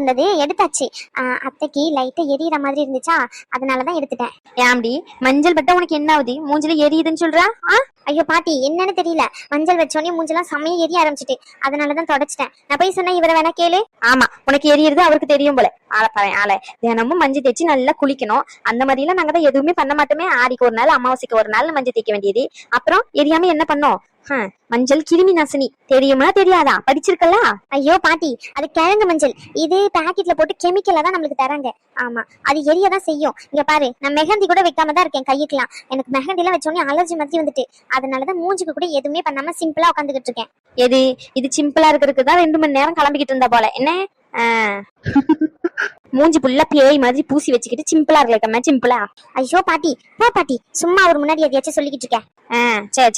இருந்தது எடுத்தாச்சு. அத்தைக்கு லைட்டா எரியற மாதிரி இருந்துச்சா, அதனாலதான் எடுத்துட்டேன். ஏம்டி மஞ்சள் பட்டா உனக்கு என்ன ஆகுது? மூஞ்சில எரியுதுன்னு சொல்றா? ஐயோ பாட்டி, என்னன்னு தெரியல, மஞ்சள் வச்சோடனே மூஞ்செல்லாம் செமையா எரிய ஆரம்பிச்சிட்டு, அதனாலதான் தொடச்சிட்டேன். நான் போய் சொன்னா இவரை வேணா கேளு. ஆமா, உனக்கு எரியுறது அவருக்கு தெரியும் போல. ஆளை தினமும் மஞ்சள் தேய்ச்சி நல்லா குளிக்கணும். அந்த மாதிரி எல்லாம் நாங்க தான் எதுவுமே பண்ண மாட்டோமே. ஆடிக்கு ஒரு நாள், அமாவாசைக்கு ஒரு நாள் மஞ்சள் தேய்க்க வேண்டியது. அப்புறம் எரியாம என்ன பண்ணோம்? மஞ்சள் கிருமி நாசினி, தெரியுமா தெரியாதா? படிச்சிருக்கல? ஐயோ பாட்டி, அது கிழங்கு மஞ்சள். இது பாக்கெட்ல போட்டு கெமிக்கலா தான் நம்மளுக்கு தராங்க. ஆமா, அது எரியதான் செய்யும். இங்க பாரு, நான் மெஹந்தி கூட வைக்காம தான் இருக்கேன் கையுக்குலாம். எனக்கு மெஹந்தி எல்லாம் வச்சோடனே அலர்ஜி மாதிரி வந்துட்டு, அதனாலதான் மூஞ்சுக்கு கூட எதுவுமே பண்ணாம சிம்பிளா உட்காந்துக்கிட்டு இருக்கேன். எது இது சிம்பிளா இருக்கிறதுக்கு தான் 2 மணி நேரம் கிளம்பிக்கிட்டு இருந்தா போல என்ன? மூஞ்சி புல்லா பேய் மாதிரி பூசி வச்சுக்கிட்டு சிம்பிளா இருக்கலாமே சிம்பிளா. ஐயோ பாட்டி, போ பாட்டி, சும்மா ஒரு முன்னாடி எதையாச்சும் சொல்லிக்கிட்டு இருக்கேன்.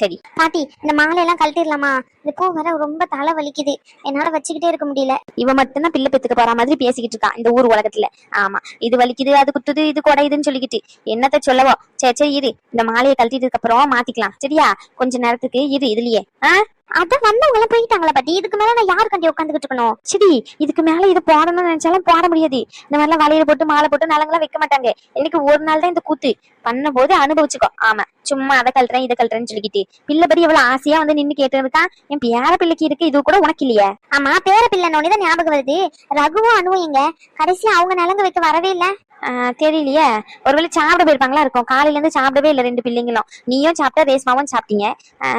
சரி பாட்டி, இந்த மாலையெல்லாம் கழட்டிடலாமா? இந்த பூ வர ரொம்ப தலை வலிக்குது, என்னால வச்சுக்கிட்டே இருக்க முடியல. இவ மட்டும்தான் பிள்ளை பெத்துக்க போற மாதிரி பேசிக்கிட்டு இருக்கா இந்த ஊர் உலகத்துல. ஆமா, இது வலிக்குது, அது குத்துது, இது குடையுதுன்னு சொல்லிக்கிட்டு என்னத்த சொல்லவோ. சரி இரு, இந்த மாலையை கழட்டிட்டதுக்கு அப்புறம் மாத்திக்கலாம் சரியா? கொஞ்ச நேரத்துக்கு இரு இதுலயே. அதான் வந்தவங்க எல்லாம் போயிட்டாங்களா பாட்டி, இதுக்கு மேல நான் யாரு கண்டி உட்காந்துக்கிட்டு இருக்கணும்? சரி, இதுக்கு மேல இது போடணும்னு நினைச்சாலும் போட முடியாது. இந்த மாதிரிலாம் வலையில போட்டு மாலை போட்டு நலங்கெல்லாம் வைக்க மாட்டாங்க. எனக்கு ஒரு நாள் தான் இந்த கூத்து. பண்ண போது அனுபவிச்சுக்கோ. ஆமா, சும்மா அதை கழட்டுறேன் இதை கழட்டுறேன்னு சொல்லிக்கிட்டு பிள்ளைபடி எவ்வளவு ஆசையா வந்து நின்னு கேட்டுருக்கா. என் பேர பிள்ளைக்கு இருக்கு, இது கூட உனக்கு இல்லையா? ஆமா, பேர பிள்ளைன்னு ஞாபகம் வருது. ரகுவும் அனுவும் எங்க? கடைசியா அவங்க நலங்கு வைக்க வரவே இல்ல. தெரியலையே, ஒருவேளை சாப்பிட போயிருப்பாங்களா இருக்கும். காலையில இருந்து சாப்பிடவே இல்லை 2 பிள்ளைங்களும். நீயும் சாப்பிட்ட, ரேஸ்மாவும் சாப்பிட்டீங்க.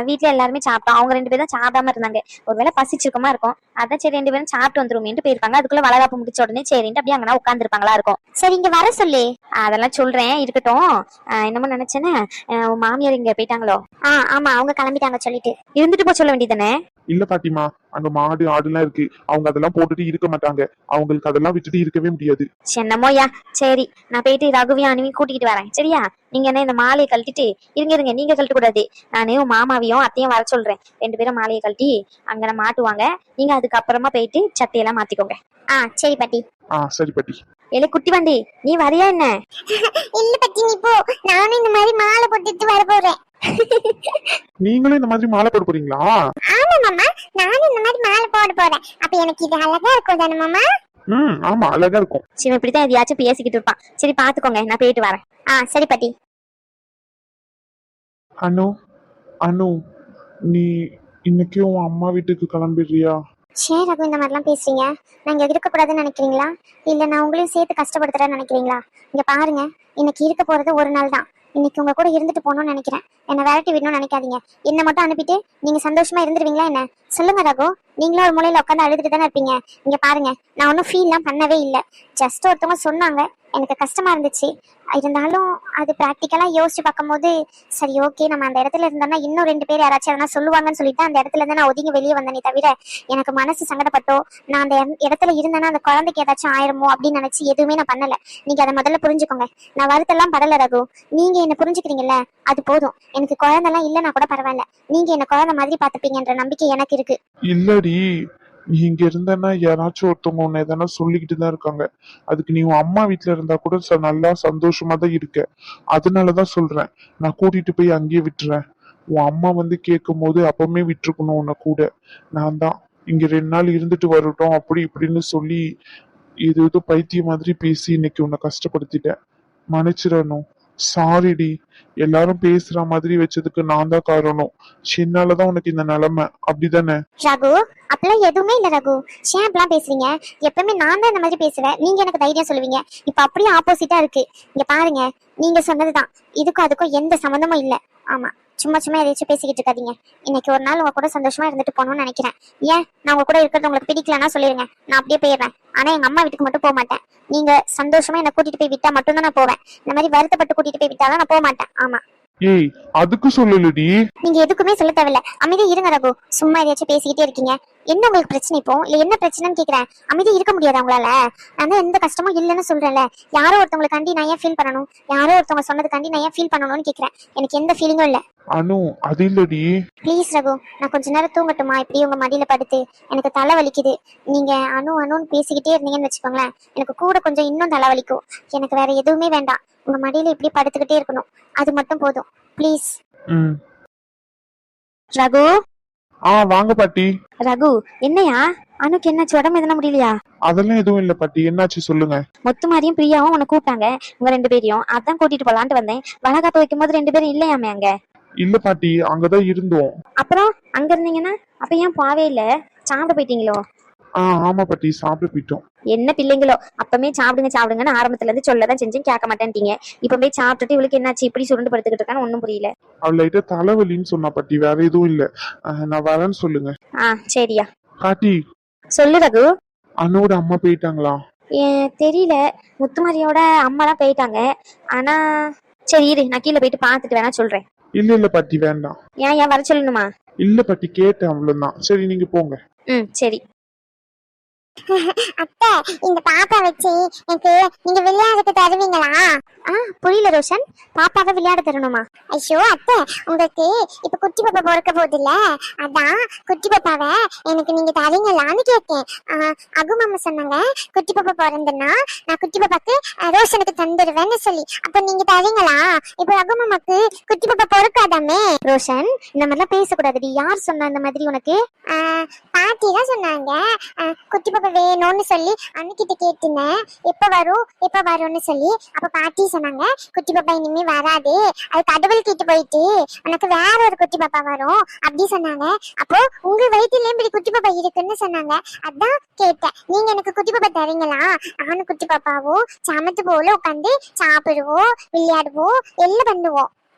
வீட்டுல எல்லாருமே சாப்பிட்டோம். அவங்க 2 பேரும் தான் சாப்பிடாம இருந்தாங்க. ஒருவேளை பசிச்சிருக்குமா இருக்கும். அதான் சரி 2 பேரும் சாப்பிட்டு வந்துருமேன்ட்டு போயிருப்பாங்க. அதுக்குள்ள வளகாப்பு முடிச்ச உடனே சரின்ட்டு அப்படியே அங்கே உட்காந்துருப்பாங்களா இருக்கும். சரி, இங்க வர சொல்லு. அதெல்லாம் சொல்றேன் இருக்கட்டும். என்னமோ நினைச்சேன்னா, மாமியார் இங்க போயிட்டாங்களோ? ஆமா, அவங்க கிளம்பிட்டாங்க சொல்லிட்டு. இருந்துட்டு போ சொல்ல வேண்டியதானே? இல்ல பாட்டிமா, அங்க மாடு ஆடு எல்லாம் இருக்கு. அவங்க அதெல்லாம் போட்டுட்டு இருக்க மாட்டாங்க. அவங்களுக்கு அதெல்லாம் விட்டுட்டு இருக்கவே முடியாது. என்னமோயா, சரி நான் போயிட்டு ரகுவையும் அனுவையும் கூட்டிகிட்டு வரேன் சரியா? நீங்க என்ன இந்த மாலையை கழட்டிட்டு இருங்க, நீங்க கழட்ட கூடாது. நானு மாமாவையும் அத்தையும் வர சொல்றேன். 2 பேரும் மாலையை கழட்டி அங்க மாட்டுவாங்க. நீங்க அதுக்கப்புறமா போயிட்டு சட்டையெல்லாம் மாத்திக்கோங்க. சரி பாட்டி. சரி பாட்டி. ஏலே குட்டி வண்டி, நீ வரியா என்ன? இல்ல பாட்டி, நீ போ. நானும் இந்த மாதிரி மாலை போட்டுட்டு வர போறேன். நீங்களும் இந்த மாதிரி மாலை போட போறீங்களா? ஆமா மாமா, நானும் இந்த மாதிரி மாலை போட போறேன். அப்ப எனக்கு இது அழகா இருக்கும் தானே மாமா? ஆமா, அழகா இருக்கும். சிவன் இப்படித்தான் எதையாச்சும் பேசிக்கிட்டு இருப்பான். சரி பாத்துக்கோங்க, நான் போயிட்டு வரேன். சரி பாட்டி. அனு, நீ இன்னைக்கு உன் அம்மா வீட்டுக்கு கிளம்பிடுறியா? சரி ரகு, இந்த மாதிரிலாம் பேசுறீங்க. நான் இங்க இருக்க கூடாதுன்னு நினைக்கிறீங்களா, இல்ல நான் உங்களையும் சேர்த்து கஷ்டப்படுத்துறேன்னு நினைக்கிறீங்களா? இங்க பாருங்க, இன்னைக்கு இருக்க போறது ஒரு நாள் தான். இன்னைக்கு உங்க கூட இருந்துட்டு போகணும்னு நினைக்கிறேன். என்ன விரட்டி விடணும்னு நினைக்காதீங்க. என்ன மட்டும் அனுப்பிட்டு நீங்க சந்தோஷமா இருந்துருவீங்களா என்ன? சொல்லுங்க ரகு. நீங்களும் ஒரு மூலையில உட்காந்து அழுதுட்டு தானே இருப்பீங்க. இங்க பாருங்க, நான் ஒன்னும் ஃபீல்லாம் பண்ணவே இல்லை. ஜஸ்ட் ஒருத்தவங்க சொன்னாங்க, எனக்கு கஷ்டமா இருந்துச்சு. இருந்தாலும் அது பிராக்டிக்கலா யோசிச்சு பார்க்கும்போது சரி ஓகே, நம்ம அந்த இடத்துல இருந்தோம்னா இன்னும் 2 பேர் யாராச்சும் எதனா சொல்லுவாங்கன்னு சொல்லிட்டு அந்த இடத்துல இருந்து நான் ஒதுங்கி வெளியே வந்தேனே தவிர, எனக்கு மனசு சங்கடப்பட்டோ நான் அந்த இடத்துல இருந்தேன்னா அந்த குழந்தைக்கு ஏதாச்சும் ஆயிருமோ அப்படின்னு நினைச்சு எதுவுமே நான் பண்ணல. நீங்க அதை முதல்ல புரிஞ்சுக்கோங்க. நான் வருத்தெல்லாம் படல ரகு. நீங்க என்ன புரிஞ்சுக்கிறீங்கல்ல, அது போதும். எனக்கு குழந்தைலாம் இல்லைன்னா கூட பரவாயில்ல. நீங்க என்ன குழந்தை மாதிரி பாத்துப்பீங்கன்ற நம்பிக்கை எனக்கு இருக்கு. இல்லடி, நீ இங்க இருந்தனா யாராச்சும் ஒருத்தவங்க உன்னை எதனா சொல்லிக்கிட்டு தான் இருக்காங்க. அதுக்கு நீ உன் அம்மா வீட்டுல இருந்தா கூட நல்லா சந்தோஷமா தான் இருக்க. அதனாலதான் சொல்றேன், நான் கூட்டிட்டு போய் அங்கேயே விட்டுறேன். உன் அம்மா வந்து கேட்கும் போது அப்பவுமே விட்டுருக்கணும் உன்னை கூட. நான் தான் இங்க 2 நாள் இருந்துட்டு வரட்டும் அப்படி இப்படின்னு சொல்லி ஏதோ பைத்திய மாதிரி பேசி இன்னைக்கு உன்னை கஷ்டப்படுத்திட்டேன். மன்னிச்சிடணும். சாரிடி. எல்லாரும் பேசுற மாதிரி வச்சதுக்கு நான் தான் காரணம். சின்னாலதான் உனக்கு இந்த நிலைமை, அப்படிதானே? ரகு, அப்பெல்லாம் எதுவுமே இல்ல ரகு. ஏன் அப்படிலாம் பேசுறீங்க? எப்பவுமே நான் தான் இந்த மாதிரி பேசுவேன், நீங்க எனக்கு தைரியம் சொல்லுவீங்க. இப்ப அப்படியே ஆப்போசிட்டா இருக்கு. இங்க பாருங்க, நீங்க சொன்னதுதான், இதுக்கும் அதுக்கும் எந்த சம்மந்தமும் இல்ல. ஆமா, சும்மா எதாச்சும் பேசிக்கிட்டு இருக்காதீங்க. இன்னைக்கு ஒரு நாள் உங்க கூட சந்தோஷமா இருந்துட்டு போகணும்னு நினைக்கிறேன். ஏன் நான் உங்க கூட இருக்கிறது உங்களுக்கு பிடிக்கலன்னா சொல்லிருங்க, நான் அப்படியே போயிடுறேன். ஆனா எங்க அம்மா வீட்டுக்கு மட்டும் போக மாட்டேன். நீங்க சந்தோஷமா என்ன கூட்டிட்டு போய் விட்டா மட்டும்தான் நான் போவேன். இந்த மாதிரி வருத்தப்பட்டு கூட்டிட்டு போய் விட்டாதான் நான் போக மாட்டேன். ஆமா, ஏய், அதுக்கு சொல்லலடி. நீங்க எதுக்குமே சொல்ல தேவையில்ல. அமைதியா இருங்க ரகு. சும்மா எதையாச்சும் பேசிக்கிட்டே இருக்கீங்க. என்ன உங்களுக்கு பிரச்சனை இப்போ? இல்ல என்ன பிரச்சனைன்னு கேக்குறேன். அமைதியா இருக்க முடியாது உங்களால? நான் எந்த கஷ்டமும் இல்லைன்னு சொல்றேன்ல. யாரோ ஒருத்தவங்களுக்காண்டி நான் ஏன் ஃபீல் பண்ணணும்? யாரோ ஒருத்தவங்க சொன்னதுக்காண்டி நான் ஏன் ஃபீல் பண்ணணும்னு கேக்குறேன். எனக்கு எந்த ஃபீலிங்கும் இல்ல. அனு, அது இல்லடி. ப்ளீஸ் ரகு, நான் கொஞ்ச நேரம் தூங்கட்டுமா? இப்படி உங்க மடியில படுத்து எனக்கு தலை வலிக்குது. நீங்க அனுன்னு பேசிக்கிட்டே இருந்தீங்கன்னு வச்சுக்கோங்களேன், எனக்கு கூட கொஞ்சம் இன்னும் தலை வலிக்கும். எனக்கு வேற எதுவுமே வேண்டாம். உங்க மடியில இப்படி படுத்துக்கிட்டே இருக்கணும், அது மட்டும் போதும். ப்ளீஸ். ரகு, வாங்க பாட்டி. ரகு, என்னையா அனுக்கு என்னாச்சு? உடம்பு எதனா முடியலையா? அதெல்லாம் எதுவும் இல்ல பாட்டி, என்னாச்சு சொல்லுங்க. முத்துமாரியும் பிரியாவும் உன்னை கூப்பிட்டாங்க, உங்க 2 பேரையும். அதான் கூட்டிட்டு போலான்ட்டு வந்தேன். வளகாப்பு வைக்கும் போது 2 பேரும் இல்லையாமே அங்க? இல்ல பாட்டி, அங்கதான் இருந்தோம். அப்புறம் அங்க இருந்தீங்கன்னா அப்ப ஏன் போவே இல்ல? சாப்பிட போயிட்டீங்களோ? ஆமா பாட்டி, சாப்பிட போயிட்டோம். என்ன பிள்ளைங்களோ, அப்பமே சாப்பிடுங்க சாப்பிடுங்கன்னு ஆரம்பத்துல இருந்து சொல்லதான் செஞ்சேன், கேட்க மாட்டேன்ட்டீங்க. இப்ப போய் சாப்பிட்டுட்டு இவளுக்கு என்னாச்சு இப்படி சுருண்டு படுத்துக்கிட்டு இருக்கான்னு ஒண்ணும் புரியல. அவள் லைட்டா தலைவலின்னு சொன்னா பாட்டி, வேற எதுவும் இல்ல. நான் வரேன்னு சொல்லுங்க. சரியா பாட்டி. சொல்லு ரகு. அண்ணோட அம்மா போயிட்டாங்களா? தெரியல, முத்துமாரியோட அம்மா தான் போயிட்டாங்க. ஆனா சரி இரு, நான் கீழே போயிட்டு பாத்துட்டு வேணா சொல்றேன். இல்ல பாட்டி, வேண்டாம். ஏன் வர சொல்லணுமா? இல்ல பாட்டி, கேட்டேன் அவ்வளவுதான். சரி நீங்க போங்க. சரி. அத்தை, இந்த பாப்பா வச்சு எனக்கு நீங்க விளையாடுறதுக்கு தருவீங்களா? புரியல ரோஷன், பாப்பாவை விளையாட தரணுமா? ஐயோ அத்தை, உங்களுக்கு இப்ப குட்டி பாப்பா பிறக்க போகுது இல்ல, அதான் குட்டி பாப்பாவை எனக்கு நீங்க தரீங்களான்னு கேட்டேன். அகு மாமா சொன்னாங்க குட்டி பாப்பா பிறந்துன்னா நான் குட்டி பாப்பாக்கு ரோஷனுக்கு தந்துடுவேன்னு சொல்லி. அப்ப நீங்க தரீங்களா? இப்ப அகு மாமாக்கு குட்டி பாப்பா பிறக்காதாமே. ரோஷன், இந்த மாதிரிலாம் பேசக்கூடாதுடி. யார் சொன்னா இந்த மாதிரி உனக்கு? பாட்டி தான் சொன்னாங்க. குட்டி பாப்பா வேணும்னு சொல்லி அன்னிக்கிட்ட கேட்டுனேன், எப்ப வரும்னு சொல்லி. அப்ப பாட்டி சொன்னாங்க குட்டி பாப்பா இனிமே வராது, அது கடவுள் கிட்ட போயிட்டு உனக்கு வேற ஒரு குட்டி பாப்பா வரும் அப்படி சொன்னாங்க. அப்போ உங்க வயிற்றுல இப்படி குட்டி பாப்பா இருக்குன்னு சொன்னாங்க. அதான் கேட்டேன், நீங்க எனக்கு குட்டி பாப்பா தரீங்களா? நானும் குட்டி பாப்பாவும் சமத்து போல உட்காந்து சாப்பிடுவோம், விளையாடுவோம், எல்லாம் பண்ணுவோம்.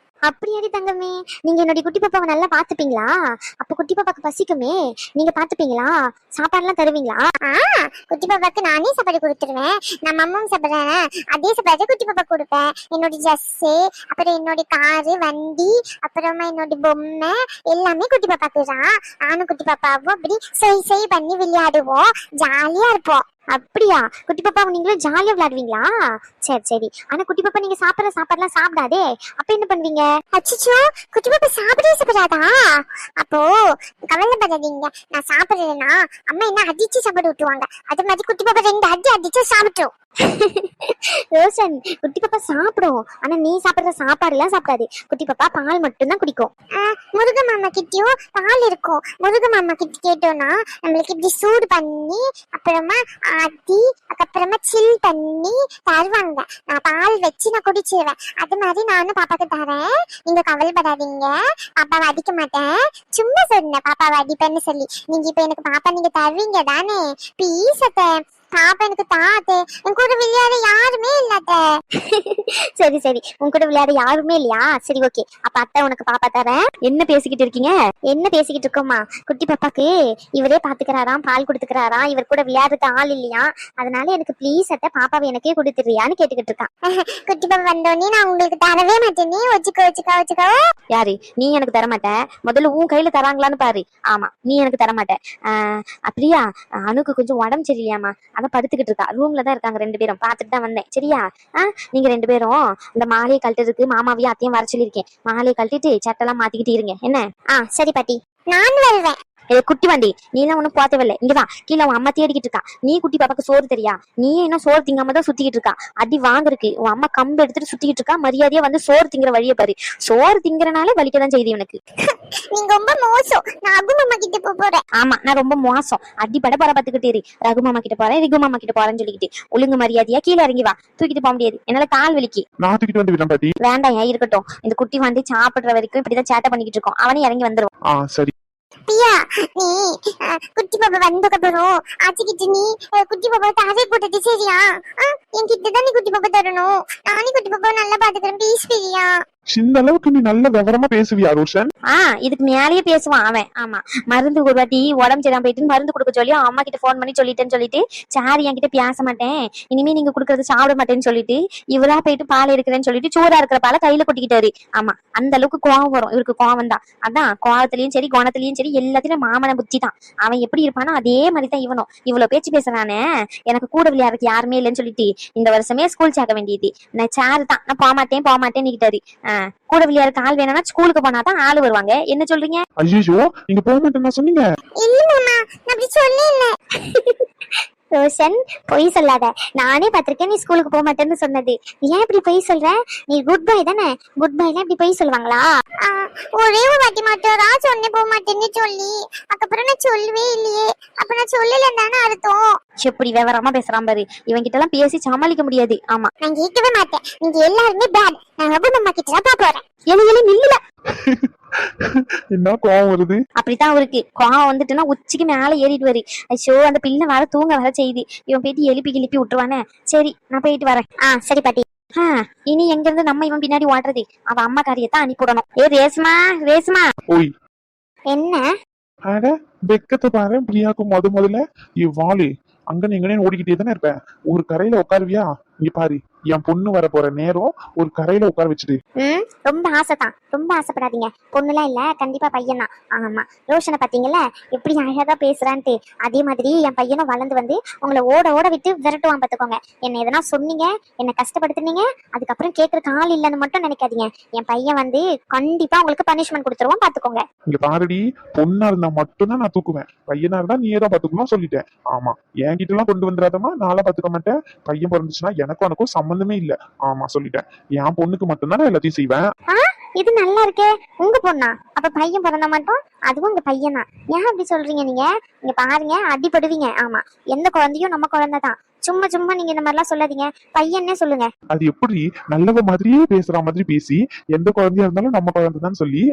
அப்படியாடி தங்கமே, நீங்க என்னுடைய குட்டி பாப்பாவை நல்லா பாத்துப்பீங்களா? அப்ப குட்டி பாப்பாக்கு பசிக்குமே, நீங்க பாத்துப்பீங்களா? சாப்பாடுலாம் தருவீங்களா? குட்டி பாப்பாக்கு நானே சாப்பாடு கொடுத்துருவேன். நான் அம்மாவும் சாப்பிடுறேன், அதே சாப்பாடு குட்டி பாப்பா கொடுப்பேன். என்னோட ட்ரெஸ், அப்புறம் என்னோட காரு, வண்டி, அப்புறமா என்னோட பொம்மை எல்லாமே குட்டி பாப்பாக்கு தான். நானும் குட்டி பாப்பாவும் அப்படி செய் பண்ணி விளையாடுவோம், ஜாலியா இருப்போம். அப்படியா? குட்டி பாப்பா நீங்களும் ஜாலியா விளையாடுவீங்களா? சரி. ஆனா குட்டி பாப்பா நீங்க சாப்பிடுற சாப்பாடுலாம் சாப்பிடாதே, அப்ப என்ன பண்ணுவீங்க? அச்சோ, குட்டி பாப்பா சாப்பிடாதா? அப்போ கவலைப்படாதீங்க, நான் சாப்பிடுறேன்னா அம்மா என்ன அடிச்சு சாப்பிட விட்டுவாங்க. அது மாதிரி குட்டி பாப்பா 2 அடி அடிச்சு சாப்பிட்டோம். ரோஷன், குட்டி பாப்பா சாப்பிடும், ஆனா நீ சாப்பிடுற சாப்பாடு எல்லாம் சாப்பிடாது. குட்டி பாப்பா பால் மட்டும் தான் குடிக்கும். முருக மாமா கிட்டயும் பால் இருக்கும். முருக மாமா கிட்ட கேட்டோம்னா நம்மளுக்கு இப்படி சூடு பண்ணி அப்புறமா ஆட்டி அதுக்கப்புறமா சில் பண்ணி தருவாங்க. நான் பால் வச்சு நான் குடிச்சிருவேன். அது மாதிரி நானும் பாப்பாக்கு தரேன், நீங்க கவலைப்படாதீங்க. பாப்பாவை அடிக்க மாட்டேன், சும்மா சொன்னேன் பாப்பாவை அடிப்பேன்னு சொல்லி. நீங்க இப்ப எனக்கு பாப்பா நீங்க தருவீங்க தானே? ப்ளீஸ் அத்தை, பாப்பா எனக்கு தாத்தே, என் கூட விளையாட யாருமே இல்லாத. சரி, உன் கூட விளையாட யாருமே இல்லையா? சரி ஓகே, அப்ப அத்தை உனக்கு பாப்பா தரேன். என்ன பேசிக்கிட்டு இருக்கீங்க? என்ன பேசிக்கிட்டு இருக்கோமா? குட்டி பாப்பாக்கு இவரே பாத்துக்கிறாராம், பால் கொடுத்துக்கிறாராம், இவர் கூட விளையாடுறதுக்கு ஆள் இல்லையா, அதனால எனக்கு ப்ளீஸ் அத்தை பாப்பாவை எனக்கே கொடுத்துறியான்னு கேட்டுக்கிட்டு இருக்கான். குட்டி பாப்பா வந்தோடனே நான் உங்களுக்கு தரவே மாட்டேனே. வச்சுக்கோ. யாரு நீ? எனக்கு தர மாட்டேன். முதல்ல உன் கையில தராங்களான்னு பாரு. ஆமா, நீ எனக்கு தர மாட்டேன். அப்படியா? அனுக்கு கொஞ்சம் உடம்பு சரியில்லையாமா, அதான் படுத்துக்கிட்டு இருக்கா. ரூம்ல தான் இருக்காங்க 2 பேரும், பாத்துட்டு தான் வந்தேன். சரியா? நீங்க 2 பேரும் இந்த மாலையை கழட்டுறதுக்கு மாமாவையும் அத்தையும் வர சொல்லியிருக்கேன். மாலையை கழட்டிட்டு சட்டெல்லாம் மாத்திக்கிட்டு இருங்க என்ன? சரி பாட்டி, நான் வருவேன். குட்டி வண்டி, நீ எல்லாம் ஒண்ணும் போத்தவில்லை. இங்கதான் கீழே உன் அம்மா தேடிக்கிட்டு இருக்கா. நீ குட்டி பாப்பாக்கு சோறு தெரியா? நீ என்ன சோறு திங்காம தான் சுத்திக்கிட்டு இருக்கா. அடி வாங்குறதுக்கு உன் அம்மா கம்பு எடுத்துட்டு சுத்திக்கிட்டு இருக்கா. மரியாதையா வந்து சோறு திங்கிற வழியை பாரு. சோறு திங்கிறனால வலிக்கதான் செய்யுது எனக்கு. நீங்க ரொம்ப மோசம். நான் ரகு மாமா கிட்ட போறேன். ஆமா, நான் ரொம்ப மோசம். அடி பட பாத்துக்கிட்டு இரு. ரகு மாமா கிட்ட போறேன், ரிகு மாமா கிட்ட போறேன்னு சொல்லிக்கிட்டு ஒழுங்கு மரியாதையா கீழே இறங்கி வா. தூக்கிட்டு போக முடியாது, என்னால கால் வலிக்கு. நான் தூக்கிட்டு வந்து விடுறேன் பாட்டி. வேண்டாம், ஏன் இருக்கட்டும். இந்த குட்டி வந்து சாப்பிடுற வரைக்கும் இப்படிதான் சேட்டை பண்ணிக்கிட்டு இருக்கோம். அவனே இறங்கி வந்துரும். சரி. பியா, நீ குட்டி பாப்பா வந்ததுக்கப்புறம் ஆச்சிக்கிட்டு நீ குட்டி பாப்பா தாவே போட்டுட்டு சரியா? என்கிட்ட தான் நீ குட்டி பாப்பா தரணும். நானே குட்டி பாப்பா நல்லா பாத்துக்கிறேன், ப்ளீஸ் பிரியா. இந்த அளவுக்கு நீ நல்ல விவரமா பேசுவியா ரோஷன்? இதுக்கு மேலேயே பேசுவான் அவன். ஆமா, மருந்து ஒரு வாட்டி உடம்பு சரியா போயிட்டு மருந்து கொடுக்க சொல்லி அம்மா கிட்ட போன் பண்ணி சொல்லிட்டேன்னு சொல்லிட்டு சாரி என்கிட்ட பேச மாட்டேன், இனிமே நீங்க குடுக்கறது சாப்பிட மாட்டேன்னு சொல்லிட்டு இவரா போயிட்டு பால் எடுக்கிறேன்னு சொல்லிட்டு சூடா இருக்கிற பாலை கையில கொட்டிக்கிட்டாரு. ஆமா, அந்த அளவுக்கு கோவம் வரும் இவருக்கு. கோவம் தான். அதான் கோவத்திலயும் சரி குணத்திலயும் சரி எல்லாத்திலயும் மாமன புத்தி தான். அவன் எப்படி இருப்பானோ அதே மாதிரி தான் இவனும். இவ்வளவு பேச்சு பேசுறானே, எனக்கு கூட விளையாடுறதுக்கு யாருமே இல்லைன்னு சொல்லிட்டு இந்த வருஷமே ஸ்கூல் சேர்க்க வேண்டியது. நான் சாரு தான், நான் போக மாட்டேன்னு நிக்கிட்டாரு. கூட விளையாடுற ஆள் வேணும்னா ஸ்கூலுக்கு போனாதான் ஆளு வருவாங்க. என்ன சொல்றீங்க? ஐயோ, நீங்க போக மாட்டேன்னா சொன்னீங்க. இல்ல மாமா, நான் அப்படி சொல்லல. ரோஷன் பொய் சொல்லாத. நானே பார்த்திருக்கேன் நீ ஸ்கூலுக்கு போக மாட்டேன்னு சொன்னது. ஏன் இப்படி பொய் சொல்ற? நீ குட் பாய் தானே? குட் பாய்ல இப்படி பொய் சொல்லுவாங்களா? ஒரே ஒரு வாட்டி மட்டும் தான் சொன்னேன் போக மாட்டேன்னு சொல்லி. அதுக்கப்புறம் நான் சொல்லவே இல்லையே. அப்ப நான் சொல்லலன்னு தானே அர்த்தம். எப்படி விவரமா பேசுறான் பாரு. இவன் கிட்ட எல்லாம் பேசி சமாளிக்க முடியாது. ஆமா, நான் கேட்கவே மாட்டேன். நீங்க எல்லாருமே பேட். நான் அபு அம்மா கிட்ட தான் போறேன். எழு நில்லுல. என்ன கோவம் வருது? அப்படித்தான் அவருக்கு கோவம் வந்துட்டுன்னா உச்சிக்கு மேல ஏறிட்டு வரு. ஐயோ, அந்த பிள்ளை வேற தூங்க வர செய்யுது. இவன் போயிட்டு எழுப்பி விட்டுருவானே. சரி, நான் போயிட்டு வரேன். சரி பாட்டி. இனி எங்க இருந்து நம்ம இவன் பின்னாடி ஓடுறது? அவ அம்மா காரியத்தான் அனுப்பிவிடணும். ஏ ரேஸ்மா. ஓய், என்ன? அட வெக்கத்தை பாரு. பிரியாக்கு முதல்ல இவ்வாளு அங்க நீங்க ஓடிக்கிட்டே தானே இருப்பேன். ஒரு கரையில உட்காருவியா? இங்க பாரு, என் பொண்ணு வர போற நேரம் ஒரு கரையில உட்கார வச்சுட்டு. ரொம்ப ஆசைதான். ரொம்ப ஆசைப்படாதீங்க. பொண்ணுலாம் இல்ல, கண்டிப்பா பையன் தான். ஆமா, ரோஷனை பாத்தீங்கல்ல எப்படி அழகா பேசுறான்ட்டு. அதே மாதிரி என் பையனும் வளர்ந்து வந்து உங்களை ஓட விட்டு விரட்டுவான் பாத்துக்கோங்க. என்ன எதனா சொன்னீங்க, என்ன கஷ்டப்படுத்துனீங்க, அதுக்கப்புறம் கேட்கறதுக்கு ஆள் இல்லைன்னு மட்டும் நினைக்காதீங்க. என் பையன் வந்து கண்டிப்பா உங்களுக்கு பனிஷ்மெண்ட் கொடுத்துருவான் பாத்துக்கோங்க. இங்க பாருடி, பொண்ணா இருந்தா மட்டும்தான் நான் தூக்குவேன். பையனா இருந்தா நீ தான் பாத்துக்கணும் சொல்லிட்டேன். ஆமா, என்கிட்ட எல்லாம் கொண்டு வந்துடாதமா. நான்லாம் பாத்துக்க மாட்டேன். பையன் பிறந்துச்சுன்னா எனக்கும் எனக்கும் சம்பந்தமே இல்ல. ஆமா சொல்லிட்டேன். என் பொண்ணுக்கு மட்டும்தான் நான் எல்லாத்தையும் செய்வேன். இது நல்லா இருக்கே. உங்க பொண்ணா? அப்ப பையன் பிறந்த மட்டும் அதுவும் உங்க பையன் தான். ஏன் அப்படி சொல்றீங்க நீங்க? இங்க பாருங்க, அடிபடுவீங்க. ஆமா, எந்த குழந்தையும் நம்ம குழந்தை தான். சும்மா நீங்க இந்த மாதிரிலாம் சொல்லாதீங்க. பையன்னே சொல்லுங்க. அது எப்படி நல்லவ மாதிரியே பேசுற மாதிரி பேசி எந்த குழந்தையா இருந்தாலும் நம்ம குழந்தை தான் சொல்லி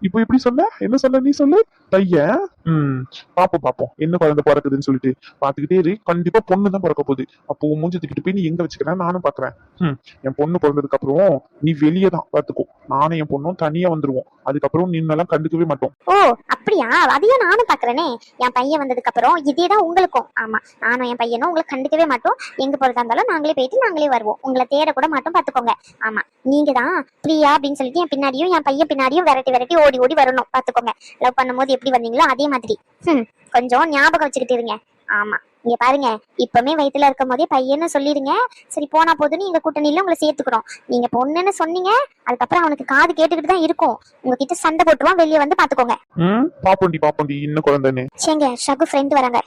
இப்போ எப்படி சொன்ன? என்ன சொல்ல? நீ சொல்லு. பையன் பாப்போம் என்ன குழந்தை பிறக்குதுன்னு சொல்லிட்டு பாத்துக்கிட்டே இரு. கண்டிப்பா பொண்ணு தான் பிறக்க போகுது. அப்போ மூஞ்சி தூக்கிட்டு போய் நீ எங்க வச்சுக்கிறேன் நானும் பாக்குறேன். என் பொண்ணு பிறந்ததுக்கு அப்புறம் நீ வெளியே தான் பாத்துக்கோ. நானும் என் பொண்ணும் தனியா வந்துருவோம். அதுக்கப்புறம் நின்னெல்லாம் கண்டுக்கவே மாட்டோம். ஓ அப்படியா? அதையும் நானும் பாக்குறேனே. என் பையன் வந்ததுக்கு அப்புறம் இதேதான் உங்களுக்கும். ஆமா, நானும் என் பையனும் உங்களுக்கு கண்டுக்கவே மாட்டோம். எங்க போறதா இருந்தாலும் நாங்களே போயிட்டு நாங்களே வருவோம். உங்களை தேட கூட மாட்டோம் பாத்துக்கோங்க. ஆமா, நீங்க தான் பிரியா அப்படின்னு சொல்லிட்டு என் பின்னாடியும் என் பையன் பின்னாடியும் விரட்டி ஓடி வரணும் பாத்துக்கோங்க. லவ் பண்ணும்போது எப்படி வந்தீங்களோ அதே மாதிரி கொஞ்சம் ஞாபகம் வச்சுக்கிட்டு இருங்க. ஆமா, இங்க பாருங்க, இப்பவுமே வயித்துல இருக்கும் போதே பையன்னு சொல்லிடுங்க. சரி, போனா போதுன்னு எங்க கூட்டணியில உங்களை சேர்த்துக்கிறோம். நீங்க பொண்ணுன்னு சொன்னீங்க, அதுக்கப்புறம் அவனுக்கு காது கேட்டுக்கிட்டு தான் இருக்கும். உங்ககிட்ட சண்டை போட்டுருவான். வெளியே வந்து பாத்துக்கோங்க. பாப்போண்டி இன்னும் குழந்தைன்னு. சேங்க, ஷகு ஃப்ரெண்ட் வராங்க.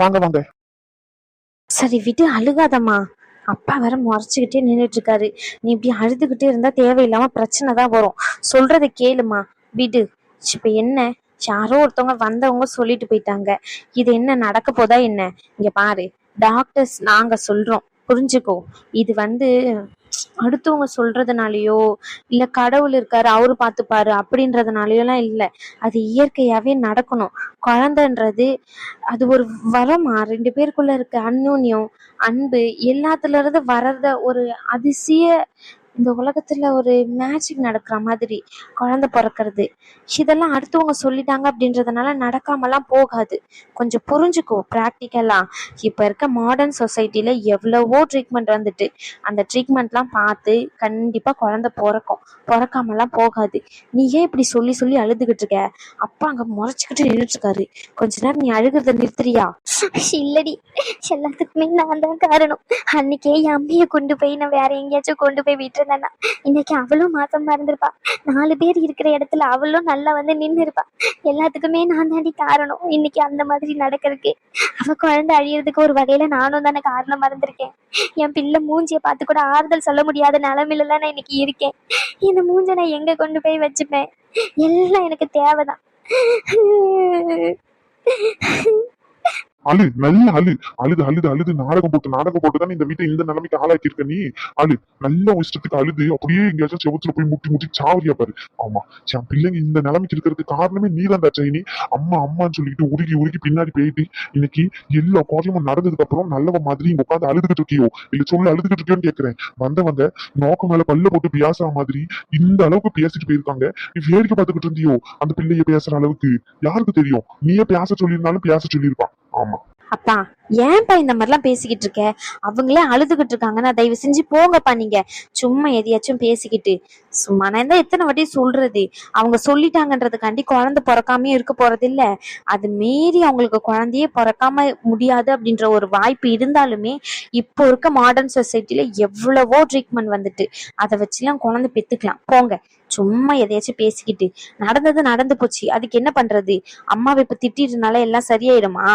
வாங்க. சரி விட்டு, அழுகாதம்மா. அப்பா வேற முறைச்சுக்கிட்டே நின்றுட்டு இருக்காரு. நீ இப்படி அழுதுகிட்டே இருந்தா தேவையில்லாம பிரச்சனை தான் வரும். சொல்றதை கேளுமா, விடு. இப்ப என்ன, யாரோ ஒருத்தவங்க வந்தவங்க சொல்லிட்டு போயிட்டாங்க. இது என்ன நடக்க போதா என்ன? இங்க பாரு, டாக்டர்ஸ் நாங்க சொல்றோம், புரிஞ்சுக்கோ. இது வந்து அடுத்தவங்க சொல்றதுனாலயோ இல்ல கடவுள் இருக்காரு அவரு பார்த்துப்பாரு அப்படின்றதுனாலயோ எல்லாம் இல்லை. அது இயற்கையாவே நடக்கணும். குழந்தைன்றது அது ஒரு வரமா. 2 பேருக்குள்ள இருக்க அந்யோன்யம், அன்பு எல்லாத்துல இருந்து வர்றத ஒரு அதிசய, இந்த உலகத்துல ஒரு மேஜிக் நடக்கிற மாதிரி குழந்தை பிறக்கிறது. இதெல்லாம் அடுத்தவங்க சொல்லிட்டாங்க அப்படின்றதுனால நடக்காமலாம் போகாது. கொஞ்சம் புரிஞ்சுக்கோ பிராக்டிக்கலா. இப்ப இருக்க மாடர்ன் சொசைட்டில எவ்வளவோ ட்ரீட்மெண்ட் வந்துட்டு, அந்த ட்ரீட்மெண்ட்லாம் பார்த்து கண்டிப்பா குழந்தை பிறக்காமலாம் போகாது. நீ ஏன் இப்படி சொல்லி அழுதுகிட்டு இருக்க? அப்பா அங்க முறைச்சுக்கிட்டு நின்றுட்டு இருக்காரு. கொஞ்ச நேரம் நீ அழுகிறத நிறுத்துறியா? இல்லடி, எல்லாத்துக்குமே நான் தான் காரணம். அன்னைக்கே என் அம்மையை கொண்டு போய் நான் வேற எங்கேயாச்சும் கொண்டு போய் விட்டுருந்தேன்னா இன்னைக்கு அவளும் மாசமா இருந்திருப்பா. 4 பேர் இருக்கிற இடத்துல அவளும் நல்லா வந்து நின்று இருப்பா. எல்லாத்துக்குமே நான் தாண்டி காரணம். இன்னைக்கு அந்த மாதிரி நடக்கிறதுக்கு, அவ குழந்தை அழியறதுக்கு ஒரு வகையில நானும் தானே காரணமா இருந்திருக்கேன். என் பிள்ளை மூஞ்சியை பார்த்து கூட ஆறுதல் சொல்ல முடியாத நிலைமையில தான் நான் இன்னைக்கு இருக்கேன். இந்த மூஞ்சை நான் எங்க கொண்டு போய் வச்சுப்பேன்? எல்லாம் எனக்கு தேவைதான். நல்ல அழுது நாடகம் போட்டு தானே இந்த வீட்டை இந்த நிலைமைக்கு ஆளாக்கி இருக்க. நீ நல்ல இஷ்டத்துக்கு அழுது அப்படியே எங்கேயாச்சும் செவத்துல போய் முட்டி சாவரியா பாரு. ஆமா, என் பிள்ளைங்க இந்த நிலைமைக்கு இருக்கிறதுக்கு காரணமே நீ தான் சைனி. அம்மான்னு சொல்லிட்டு உருகி பின்னாடி போயிட்டு இன்னைக்கு எல்லா காரியமும் நடந்ததுக்கு அப்புறம் நல்லவ மாதிரி இங்க உட்காந்து அழுதுகிட்டு இருக்கியோ இல்ல சொல்லு அழுதுகிட்டு இருக்கியோன்னு கேக்குறேன். வந்தவங்க நோக்கம் மேல பல்ல போட்டு பேசுற மாதிரி இந்த அளவுக்கு பேசிட்டு போயிருக்காங்க. நீ வேடிக்கை பார்த்துக்கிட்டு இருந்தியோ அந்த பிள்ளைய பேசுற அளவுக்கு? யாருக்கு தெரியும்? நீயே பேச சொல்லியிருந்தாலும் பேச சொல்லியிருப்பான். ஆமா அப்பா, ஏன்பா இந்த மாதிரிலாம் பேசிக்கிட்டு இருக்க? அவங்களே அழுதுகிட்டு இருக்காங்கன்னா தயவு செஞ்சு போங்கப்பா. நீங்க சும்மா எதையாச்சும் பேசிக்கிட்டு சும்மா நான் தான் எத்தனை வாட்டி சொல்றது. அவங்க சொல்லிட்டாங்கன்றதுக்காண்டி குழந்தை பிறக்காமயே இருக்க போறது இல்ல. அது மீறி அவங்களுக்கு குழந்தையே பிறக்காம முடியாது அப்படின்ற ஒரு வாய்ப்பு இருந்தாலுமே இப்போ இருக்க மாடர்ன் சொசைட்டில எவ்வளவோ ட்ரீட்மெண்ட் வந்துட்டு அதை வச்சுலாம் குழந்தை பெத்துக்கலாம். போங்க, சும்மா எதையாச்சும் பேசிக்கிட்டு. நடந்தது நடந்து போச்சு, அதுக்கு என்ன பண்றது? அம்மாவை இப்ப திட்டிட்டுனால எல்லாம் சரியாயிடுமா?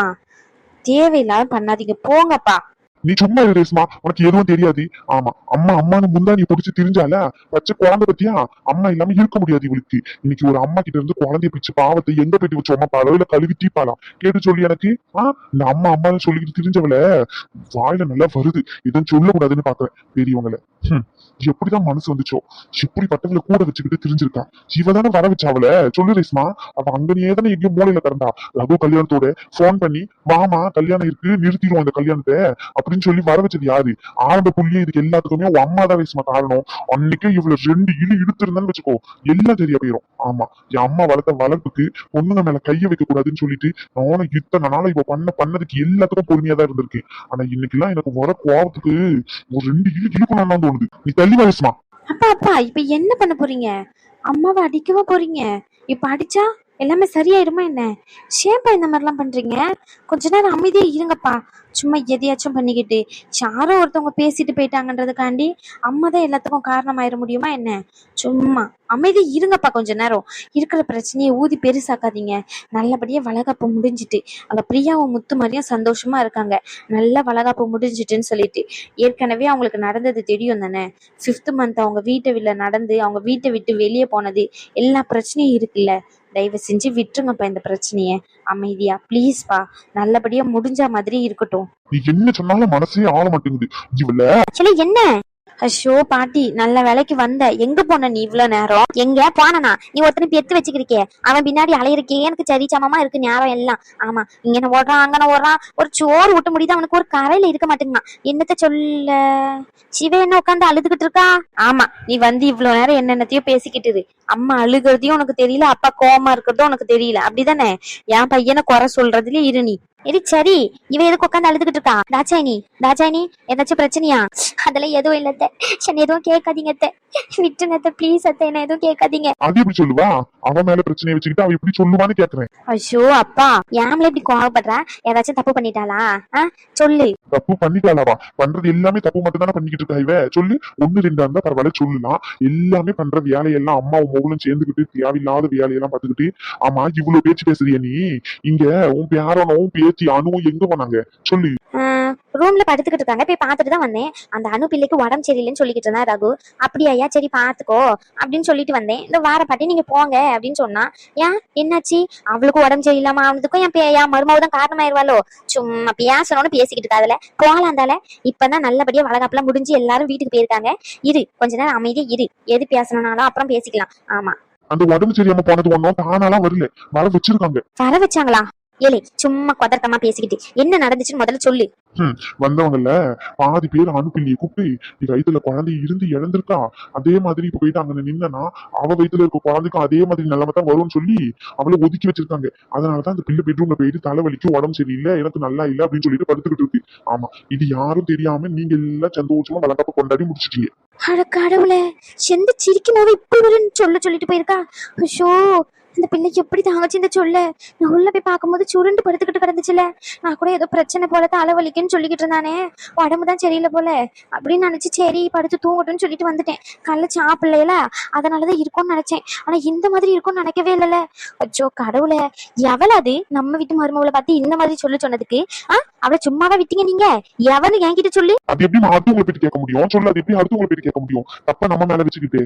தேவையில்லாம பண்ணாதீங்க, போங்கப்பா. நீ சும்மா இரு ரேஸ்மா, உனக்கு எதுவும் தெரியாது. ஆமா, அம்மா அம்மான்னு முந்தானி புடிச்சு திரிஞ்சால பச்சை குழந்தை பத்தியா? அம்மா இல்லாம இருக்க முடியாது இவளுக்கு. இன்னைக்கு ஒரு அம்மா கிட்ட இருந்து குழந்தைய பிடிச்ச பாவத்தை எங்க போயிட்டு வச்சு அம்மா பழவில கழுவி தீப்பாலாம் கேட்டு சொல்லி எனக்கு. இந்த அம்மா அம்மான்னு சொல்லிக்கிட்டு திரிஞ்சவள வாயில நல்லா வருது, இதன் சொல்லக்கூடாதுன்னு பாக்குறேன் பெரியவங்கள. எப்படிதான் மனசு வந்துச்சோ, இப்படி பட்டவளை கூட வச்சுக்கிட்டு திரிஞ்சிருக்கா. இவதானே வர வச்சா அவளை. சொல்லு ரேஸ்மா, அவ அங்கனே தானே எங்கேயும் மூலையில கிடந்தா. ரகு கல்யாணத்தோட போன் பண்ணி மாமா கல்யாணம் இருக்கு நிறுத்திடுவோம் இந்த கல்யாணத்தை அப்படின்னு சொல்லி வர வச்சது யாரு? ஆரம்ப புள்ளியே இதுக்கு எல்லாத்துக்குமே உன் அம்மா தான் ரேஸ்மா காரணம். அன்னைக்கே இவ்வளவு 2 இழு இழுத்திருந்தான்னு வச்சுக்கோ, எல்லாம் சரியா போயிரும். ஆமா, என் அம்மா வளர்த்த வளர்ப்புக்கு பொண்ணுங்க மேல கைய வைக்க கூடாதுன்னு சொல்லிட்டு நானும் இத்தனை நாளா இப்ப பண்ணதுக்கு எல்லாத்துக்கும் பொறுமையா தான் இருந்திருக்கு. ஆனா இன்னைக்கு எல்லாம் எனக்கு வர கோவத்துக்கு ஒரு 2 இழு இழுக்கணும்னு தோணுது. நீ தள்ளி வரேஸ்மா. அப்பா அப்பா, இப்ப என்ன பண்ண போறீங்க? அம்மாவை அடிக்கவா போறீங்க? இப்ப அடிச்சா எல்லாமே சரியாயிருமா என்ன? ஏன்பா இந்த மாதிரிலாம் பண்றீங்க? கொஞ்ச நேரம் அமைதியா இருங்கப்பா. சும்மா எதையாச்சும் பண்ணிக்கிட்டு யாரோ ஒருத்தவங்க பேசிட்டு போயிட்டாங்கன்றதுக்காண்டி அம்மா தான் எல்லாத்துக்கும் காரணமாயிர முடியுமா என்ன? சும்மா அமைதி இருங்கப்பா. கொஞ்ச நேரம் இருக்கிற பிரச்சனையை ஊதி பெருசாக்காதீங்க. நல்லபடியா வளகாப்பு முடிஞ்சிட்டு அங்க பிரியாவும் முத்து மாதிரியும் சந்தோஷமா இருக்காங்க. நல்ல வளகாப்பு முடிஞ்சிட்டுன்னு சொல்லிட்டு ஏற்கனவே அவங்களுக்கு நடந்தது தெரியும் தானே. 5th மந்த் அவங்க அவங்க வீட்டை விட்டு வெளியே போனது எல்லா பிரச்சனையும் இருக்குல்ல. தயவு செஞ்சு விட்டுருங்கப்பா இந்த பிரச்சனைய. அமைதியா ப்ளீஸ்பா, நல்லபடியா முடிஞ்ச மாதிரி இருக்கட்டும். நீ என்ன சொன்னாலும் மனசே ஆள மாட்டேங்குது இவள. ஆக்சுவலி என்ன? அஷோ பாட்டி, நல்ல வேலைக்கு வந்த. எங்க போன நீ இவ்வளவு நேரம்? எங்க போனா? நீ ஒருத்தனை பெத்து வச்சுக்கிருக்கே, அவன் பின்னாடி அலையிருக்கே. எனக்கு சரி சமமா இருக்கு நேரம் எல்லாம். ஆமா, இங்கன ஓடுறான் அங்கன ஓடுறான். ஒரு சோறு விட்ட முடியுது அவனுக்கு, ஒரு கரையில இருக்க மாட்டேங்குதான். என்னத்த சொல்ல? சிவ என்ன உட்காந்து அழுதுகிட்டு இருக்கா? ஆமா, நீ வந்து இவ்வளவு நேரம் என்னென்னத்தையோ பேசிக்கிட்டு இரு. அம்மா அழுகிறதையும் உனக்கு தெரியல, அப்பா கோவமா இருக்கிறதும் உனக்கு தெரியல, அப்படிதானே? என் பையனை குறை சொல்றதுலயே இரு நீ. சரி, இவ எதுக்கு உட்காந்து அழுதுகிட்டு இருக்கா? தாச்சாயினி ஏதாச்சும் பிரச்சனையா? அதெல்லாம் எதுவும் இல்ல அத்தை. என்ன எதுவும் கேட்காதீங்க அத்தை, விட்டுருங்க அத்தை, ப்ளீஸ் அத்தை, என்ன எதுவும் கேட்காதீங்க. அது எப்படி சொல்லுவா? அவன் மேல பிரச்சனையை வச்சுக்கிட்டு அவ எப்படி சொல்லுவான்னு கேக்குறேன். ஐயோ அப்பா, ஏம்ல இப்படி கோவப்படுற? ஏதாச்சும் தப்பு பண்ணிட்டாளா? சொல்லு. தப்பு பண்ணிட்டாளாவா? பண்றது எல்லாமே தப்பு மட்டும் தானே பண்ணிக்கிட்டு இருக்கா இவ. சொல்லு, 1 2 இருந்தா பரவாயில்ல சொல்லலாம். எல்லாமே பண்ற வேலையெல்லாம் அம்மாவும் மகளும் சேர்ந்துக்கிட்டு தேவையில்லாத வேலையெல்லாம் பாத்துக்கிட்டு. ஆமா, இவ்வளவு பேச்சு பேசுறிய நீ? இங்க உன் பேரனும் பேச்சு அணுவும் எங்க போனாங்க சொல்லு. ரூம்ல படுத்துக்கிட்டு இருக்காங்க, போய் பாத்துட்டு தான் வந்தேன். அந்த அணு பிள்ளைக்கு உடம்பு சரியில்லைன்னு சொல்லிக்கிட்டு இருந்தா ரகு. அப்படியா, சரி பாத்துக்கோ அப்படின்னு சொல்லிட்டு வந்தேன். இந்த வார பாட்டி நீங்க போங்க அப்படின்னு சொன்னா. ஏன் என்னாச்சு? அவளுக்கு உடம்பு சரியில்லாம அவனுக்கும் என் மருமாவதான் காரணமாயிருவாளோ? சும்மா பேசணும்னு பேசிக்கிட்டு இருக்காதுல, போலாந்தால. இப்பதான் நல்லபடியா வளகாப்புலாம் முடிஞ்சு எல்லாரும் வீட்டுக்கு போயிருக்காங்க. இரு, கொஞ்ச நேரம் அமைதியா இரு. எது பேசணும்னாலும் அப்புறம் பேசிக்கலாம். ஆமா, அந்த உடம்பு சரியாம போனது ஒன்னும் தானாலாம் வரல, வர வச்சிருக்காங்க. வர வச்சாங்களா? ஏலே சும்மா கொதர்க்கமா பேசிக்கிட்டு என்ன நடந்துச்சுன்னு முதல்ல சொல்லு. வந்தவங்கல்ல பாதி பேர் அணுப்பிள்ளையை கூப்பிட்டு நீ வயிற்றுல குழந்தை இருந்து இழந்திருக்கா, அதே மாதிரி இப்ப போயிட்டு அங்க நின்னா அவ வயிற்றுல இருக்க குழந்தைக்கும் அதே மாதிரி நிலைமை தான் வரும்னு சொல்லி அவளை ஒதுக்கி வச்சிருக்காங்க. அதனாலதான் அந்த பிள்ளை பெட்ரூம்ல போயிட்டு தலைவலிக்கு உடம்பு சரியில்லை, எனக்கு நல்லா இல்லை அப்படின்னு சொல்லிட்டு படுத்துக்கிட்டு இருக்கு. ஆமா, இது யாரும் தெரியாம நீங்க எல்லாம் சந்தோஷமா வளர்க்கப்ப கொண்டாடி முடிச்சிட்டீங்க. அட கடவுளே, செந்து சிரிக்கும் போது இப்படி வரும்னு சொல்லிட்டு போயிருக்கா. ஐயோ, இந்த பிள்ளைக்கு எப்படி தாங்கச்சு இந்த சொல்ல? நான் உள்ள போய் பார்க்கும்போது சுருண்டு படுத்துக்கிட்டு கிடந்துச்சுல. நான் கூட ஏதோ பிரச்சனை போல தலைவலிக்குன்னு சொல்லிக்கிட்டு இருந்தானே, உடம்பு தான் சரியில்லை போல அப்படின்னு நினைச்சு சரி படுத்து தூங்கட்டும்னு சொல்லிட்டு வந்துட்டேன். காலைல சாப்பிடல, அதனாலதான் இருக்கும்னு நினைச்சேன். ஆனா இந்த மாதிரி இருக்கும்னு நினைக்கவே இல்லைல்ல. அச்சோ கடவுளே, எவ்வளவு நம்ம வீட்டு மருமகளை பார்த்து இந்த மாதிரி சொன்னதுக்கு அவளை சும்மாவா விட்டீங்க நீங்க? எவனு என்கிட்ட சொல்லு. அது எப்படி அடுத்தவங்களை போயிட்டு கேட்க முடியும்? சொல்லு, அது எப்படி அடுத்தவங்களை போயிட்டு கேட்க முடியும்? தப்ப நம்ம மேல வச்சுக்கிட்டு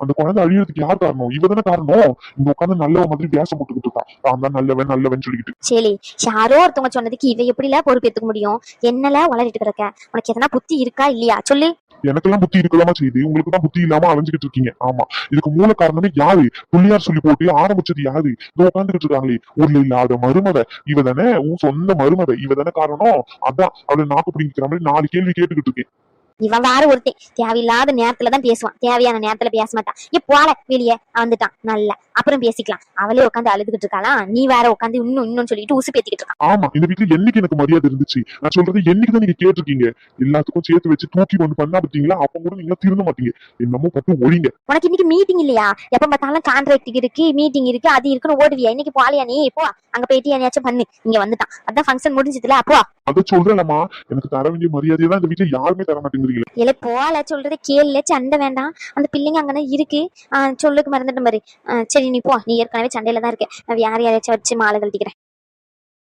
அந்த குழந்தை அழியறதுக்கு யார் காரணம்? இவதானே காரணம். இங்க உட்காந்து நல்ல மாதிரி வேஷம் போட்டுக்கிட்டு இருக்கா. நான் தான் நல்லவன் சொல்லிக்கிட்டு. சரி, யாரோ ஒருத்தவங்க சொன்னதுக்கு இவ எப்படில பொறுப்பேற்றுக்க முடியும்? என்னல உளறிட்டு கிடக்க? உனக்கு எதனா புத்தி இருக்கா இல்லையா சொல்லு. எனக்கெல்லாம் புத்தி இருக்கலாமா செய்யுது, உங்களுக்கு தான் புத்தி இல்லாம அலைஞ்சுக்கிட்டு இருக்கீங்க. ஆமா, இதுக்கு மூல காரணமே யாரு? புள்ளியார் சொல்லி போட்டு ஆரம்பிச்சது யாரு? இதோ உட்காந்துக்கிட்டு இருக்காங்களே ஊர்ல இல்லாத மருமவ இவ தானே, உன் சொந்த மருமவ இவ தானே காரணம். அதான் அவளை நாக்கு பிடிங்கிற மாதிரி 4 கேள்வி கேட்டுக்கிட்டு இருக்கேன். இவன் வேற ஒருத்தன் தேவையில்லாத நேரத்துலதான் பேசுவான், தேவையான நேரத்துல பேச மாட்டான். போல வெளியே வந்துட்டான், நல்ல அப்புறம் பேசிக்கலாம். அவளே உட்காந்து அழுதுகிட்டு இருக்காளா, நீ வேற உட்காந்து இன்னும் சொல்லிட்டு உசு பேத்திக்கிட்டு இருக்கான். ஆமா, இந்த வீட்டுல என்னைக்கு எனக்கு மரியாதை இருந்துச்சு? நான் சொல்றது என்னைக்குதான் நீங்க கேட்டிருக்கீங்க? எல்லாத்துக்கும் சேர்த்து வச்சு தூக்கி கொண்டு பண்ணா பாத்தீங்களா? அப்ப கூட நீங்க திருந்த மாட்டீங்க. என்னமோ பட்டு ஒழிங்க. உனக்கு இன்னைக்கு மீட்டிங் இல்லையா? எப்ப பார்த்தாலும் கான்ட்ராக்ட் இருக்கு, மீட்டிங் இருக்கு, அது இருக்குன்னு ஓடுவியா? இன்னைக்கு போலியா நீ? போ, அங்க போயிட்டு என்னையாச்சும் பண்ணு. இங்க வந்துட்டான், அதான் ஃபங்க்ஷன் முடிஞ்சதுல. அப்போ அதை சொல்றேன்மா, எனக்கு தர வேண்டிய மரியாதையை தான் இந்த வீட்டுல யாருமே தர மாட்டேங்கிறீங்க. இல்ல போல சொல்றதை கேள்ல, சண்டை வேண்டாம். அந்த பிள்ளைங்க அங்கதான் இருக்கு. சொல்லுக்கு மறந்துட்டு மாதிரி. சரி நீ போ, நீ ஏற்கனவே சண்டையில தான் இருக்க. நான் யாரையாச்சும் வச்சு மாலை கழட்டிக்கிறேன்.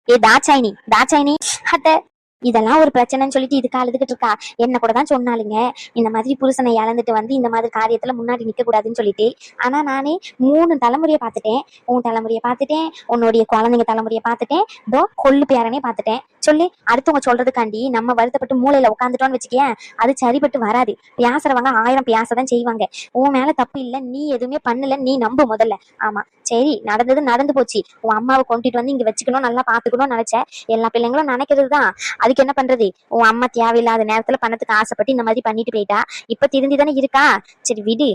ஏ தாட்சாயினி அத்தை, இதெல்லாம் ஒரு பிரச்சனைன்னு சொல்லிட்டு இதுக்கு அழுதுகிட்டு இருக்கா. என்ன கூட தான் சொன்னாலுங்க, இந்த மாதிரி புருஷனை இழந்துட்டு வந்து இந்த மாதிரி காரியத்துல முன்னாடி நிக்க கூடாதுன்னு சொல்லிட்டு. ஆனா நானே 3 தலைமுறையை பார்த்துட்டேன். உன் தலைமுறையை பார்த்துட்டேன், உன்னுடைய குழந்தைங்க தலைமுறையை பார்த்துட்டேன், இதோ கொள்ளு பேரனே பார்த்துட்டேன். சொல்லு, அடுத்தவங்க சொல்றதுக்காண்டி நம்ம வருத்தப்பட்டு மூளையில உட்காந்துட்டோம்னு வச்சுக்கேன், அது சரிப்பட்டு வராது. பேசுறவங்க 1000 பேசதான் செய்வாங்க. உன் மேல தப்பு இல்ல, நீ எதுவுமே பண்ணல, நீ நம்பு முதல்ல. ஆமா சரி, நடந்தது நடந்து போச்சு. உன் அம்மாவை கொண்டுட்டு வந்து இங்க வச்சுக்கணும், நல்லா பாத்துக்கணும்னு நினைச்ச. எல்லா பிள்ளைங்களும் நினைக்கிறது தான். அதுக்கு என்ன பண்றது? உன் அம்மா தேவையில்லாத நேரத்துல பணத்துக்கு ஆசைப்பட்டு இந்த மாதிரி பண்ணிட்டு போயிட்டா. இப்ப திருந்தி தானே இருக்கா. சரி விடு,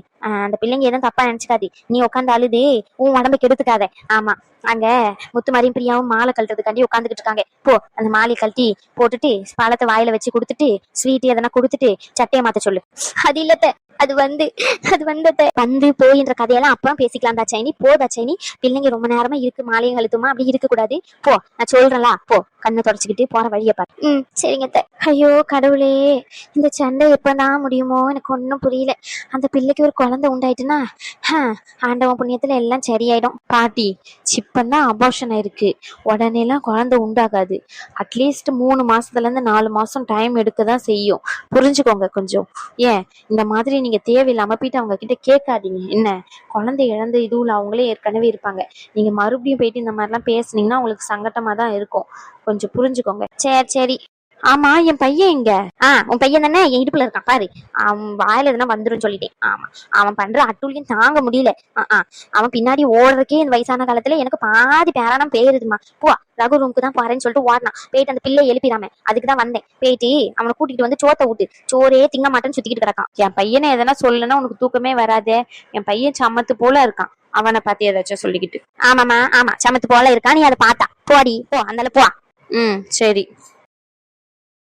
அந்த பிள்ளைங்க எதுவும் தப்பா நினைச்சுக்காது. நீ உட்காந்து அழுது உன் உடம்பு கெடுத்துக்காத. ஆமா, அங்க முத்துமாரியும் பிரியாவும் மாலை கழட்டுறதுக்காண்டி உட்காந்துக்கிட்டு இருக்காங்க. போ, அந்த மாலை கழட்டி போட்டுட்டு பழத்தை வாயில வச்சு கொடுத்துட்டு ஸ்வீட் எதனா கொடுத்துட்டு சட்டையை மாத்த சொல்லு. அது இல்லத்த, அது வந்து வந்து போயின்ற கதையெல்லாம் அப்புறம் பேசிக்கலாம் தாச்சாயினி. போ தாச்சாயினி, பிள்ளைங்க ரொம்ப நேரமா இருக்கு, மாலையும் கழுத்துமா அப்படி இருக்க கூடாது. போ, நான் சொல்றேன்ல, போ, கண்ணை தொடச்சுக்கிட்டு போற வழியை பாரு. சரிங்க அத்தை. ஐயோ கடவுளே, இந்த சண்டை எப்பதான் முடியுமோ எனக்கு ஒன்னும் புரியல. அந்த பிள்ளைக்கு ஒரு குழந்தை உண்டாயிட்டுன்னா ஆண்டவன் புண்ணியத்துல எல்லாம் சரியாயிடும். பாட்டி, இப்பதான் அபார்ஷன் ஆயிருக்கு, உடனே எல்லாம் குழந்தை உண்டாகாது. அட்லீஸ்ட் 3 மாசத்துல இருந்து 4 மாசம் டைம் எடுக்கதான் செய்யும். புரிஞ்சுக்கோங்க கொஞ்சம். ஏன் இந்த மாதிரி நீங்க தேவையில்லாம போயிட்டு அவங்க கிட்ட கேட்காதீங்க. என்ன, குழந்தை இழந்த இதுல அவங்களே ஏற்கனவே இருப்பாங்க. நீங்க மறுபடியும் போயிட்டு இந்த மாதிரிலாம் பேசுனீங்கன்னா உங்களுக்கு சங்கட்டமா தான் இருக்கும். கொஞ்சம் புரிஞ்சுக்கோங்க. சரி. ஆமா, என் பையன் எங்க? உன் பையன் தானே என் இடுப்புல இருக்கான் பாரு. அவன் வாயில எதுனா வந்துரும் சொல்லிட்டேன். ஆமா, அவன் பண்ற அட்டூழியம் தாங்க முடியல. அவன் பின்னாடி ஓடுறதுக்கே இந்த வயசான காலத்துல எனக்கு பாதி பேரானம் பேருதுமா. போ, ரகு ரூமுக்கு தான் போறேன்னு சொல்லிட்டு ஓடனான். போயிட்டு அந்த பிள்ளை எழுப்பிடாம அதுக்குதான் வந்தேன். போயிட்டு அவனை கூட்டிட்டு வந்து சோத்தை விட்டு சோறே திங்க மாட்டேன்னு சுத்திக்கிட்டு கிடக்கான். என் பையனை எதனா சொல்லனா உனக்கு தூக்கமே வராதே. என் பையன் சமத்து போல இருக்கான். அவனை பத்தி ஏதாச்சும் சொல்லிக்கிட்டு. ஆமா, சமத்து போல இருக்கான். நீ அதை பார்த்தா போடி, போ, அந்தால போ. சரி.